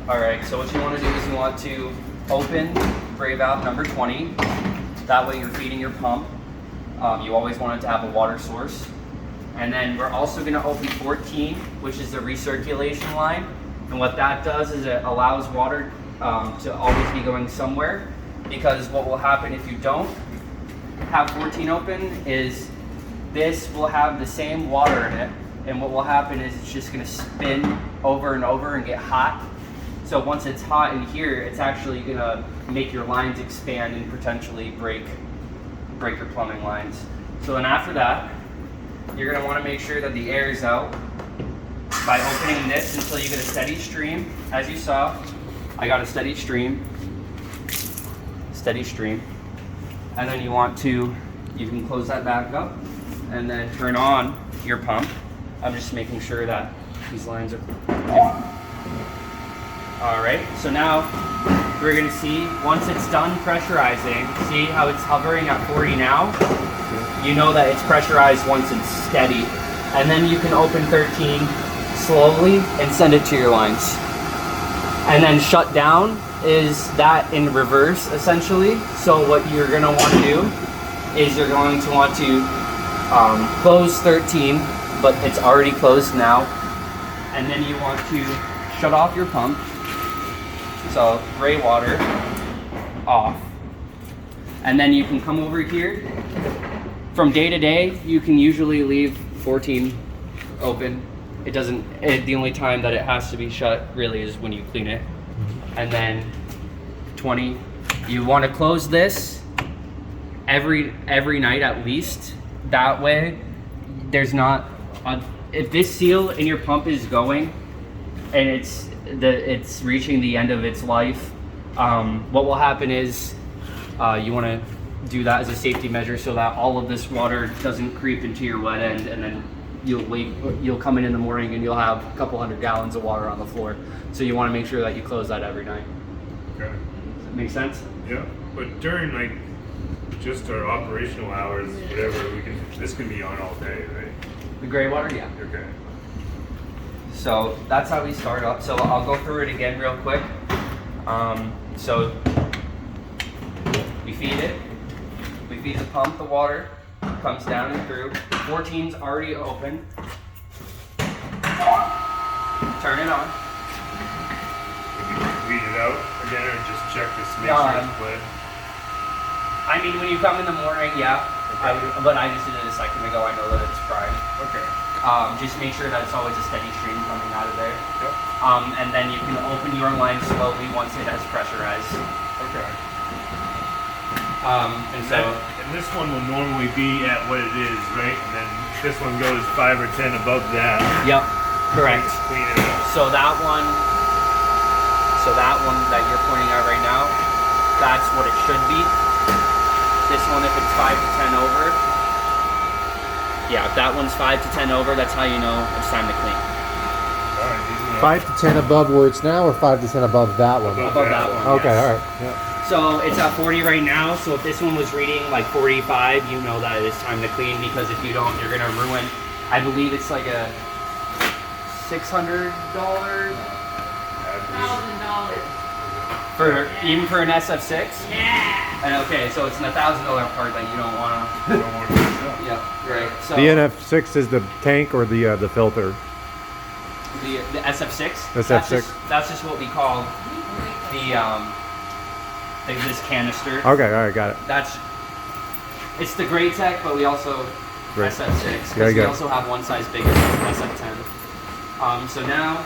All right, so what you want to do is you want to open gray valve number 20. That way you're feeding your pump. You always want it to have a water source. And then we're also going to open 14, which is the recirculation line. And what that does is it allows water to always be going somewhere, because what will happen if you don't have 14 open is this will have the same water in it, and what will happen is it's just going to spin over and over and get hot. So once it's hot in here, it's actually going to make your lines expand and potentially break your plumbing lines. So then after that, you're going to want to make sure that the air is out by opening this until you get a steady stream. As you saw, I got a steady stream. And then you can close that back up and then turn on your pump. I'm just making sure that these lines are all right. So now we're going to see, once it's done pressurizing, see how it's hovering at 40 now? You know that it's pressurized once it's steady. And then you can open 13 slowly and send it to your lines. And then shut down is that in reverse, essentially. So what you're going to want to do is you're going to want to close 13, but it's already closed now. And then you want to shut off your pump. So gray water off. And then you can come over here. From day to day, you can usually leave 14 open. The only time that it has to be shut really is when you clean it. And then 20, you want to close this every night at least. That way, there's not, if this seal in your pump is going and it's reaching the end of its life, what will happen is you want to do that as a safety measure so that all of this water doesn't creep into your wet end, and then you'll come in the morning and you'll have a couple hundred gallons of water on the floor. So you want to make sure that you close that every night. Okay. Does that make sense? Yeah, but during like just our operational hours, whatever, this can be on all day, right? The gray water, yeah. Okay. So that's how we start up. So I'll go through it again real quick. So we feed it. We feed the pump the water. Comes down and through. 14's already open. Turn it on. Weed it out again, or just check this, make sure it's good? I mean, when you come in the morning, yeah. Okay. But I just did it a second ago. I know that it's primed. Okay. Just make sure that it's always a steady stream coming out of there. Yep. And then you can open your line slowly once it has pressurized. Okay. And this one will normally be at what it is, right? And then this one goes 5 or 10 above that. Yep, correct. Clean it up. So that one that you're pointing at right now, that's what it should be. This one, if it's 5 to 10 over, yeah, if that one's 5 to 10 over, that's how you know it's time to clean. All right, 5 to 10 above where it's now, or 5 to 10 above that one? Above that one. Okay, yes. all right. Yeah. So it's at 40 right now, so if this one was reading like 45, you know that it's time to clean, because if you don't, you're gonna ruin, I believe it's like a $600 $1,000. even for an SF6? Yeah. And okay, so it's a $1,000 part that you don't wanna. You don't want to mess up. Yeah, right. So The NF6 is the tank or the filter? the SF6. SF6. That's just what we call this canister. Okay, all right, got it. It's the Great Tech, but we also Great. SF6, Yeah, because we got it. also have one size bigger, SF10. So now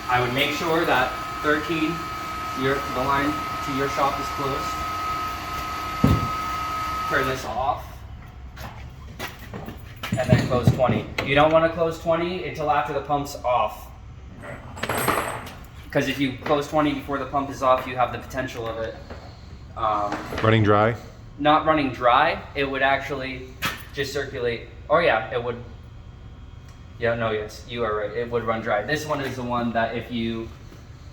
I would make sure that 13, the line to your shop is closed. Turn this off. And then close 20. You don't want to close 20 until after the pump's off. Because if you close 20 before the pump is off, you have the potential of it Running dry? not running dry. It would actually just circulate. Oh yeah, it would. Yeah, no, yes, you are right. It would run dry. This one is the one that if you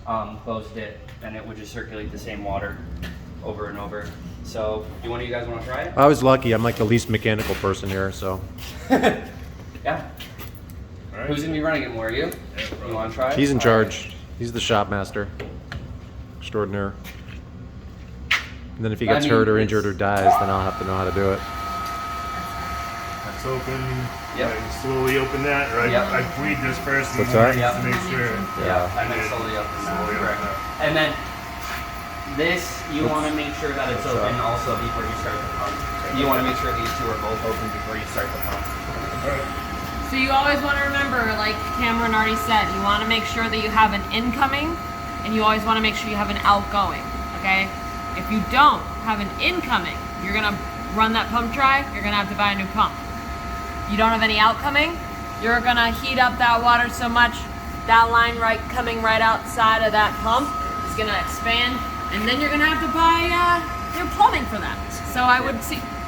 closed it, then it would just circulate the same water over and over. So, do one of you guys want to try it? I was lucky. I'm like the least mechanical person here, so. Yeah. All right. Who's gonna be running it more? You? You want to try it? He's in All charge. right. He's the shop master. Extraordinaire. And then if he I gets mean, hurt or it's- injured or dies, then I'll have to know how to do it. That's open. Yep. I slowly open that, or Yep. I bleed this first in What's the morning that? just to make sure. Yeah, and then Yeah. slowly open that. Slowly open Correct. that. And then this, you want to make sure that it's What's open that? also before you start the pump. You want to make sure these two are both open before you start the pump. So you always want to remember, like Cameron already said, you want to make sure that you have an incoming, and you always want to make sure you have an outgoing. Okay? If you don't have an incoming, you're gonna run that pump dry. You're gonna have to buy a new pump. You don't have any outcoming, you're gonna heat up that water so much that line coming right outside of that pump is gonna expand, and then you're gonna have to buy your plumbing for that. So I would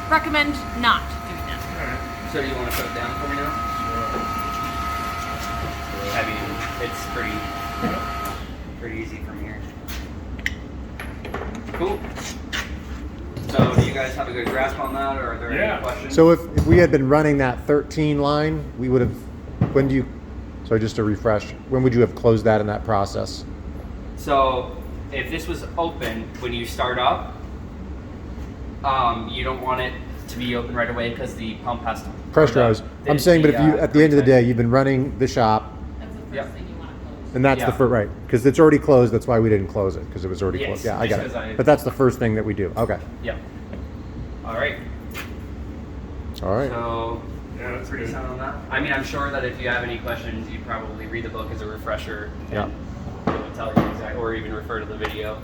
recommend not doing that. Alright. So do you want to put it down for me now? I mean, it's pretty easy from here. Cool. So do you guys have a good grasp on that, or are there Yeah. any questions? So if we had been running that 13 line, we would have, when do you, so just to refresh, when would you have closed that in that process? So if this was open when you start up, you don't want it to be open right away because the pump has to Pressurize. I'm saying, but if you, at the end of the day, you've been running the shop, That's the first Yep. thing you want to close. and that's the Yeah. first, right, because it's already closed, that's why we didn't close it, because it was already Yes, closed. Yeah, I just got 'cause it. I- But that's the first thing that we do. Okay. Yep. All right. All right. So Yeah, that's pretty good. sound on that. I mean, I'm sure that if you have any questions, you probably read the book as a refresher. Yeah. And it will tell you exactly, or even refer to the video.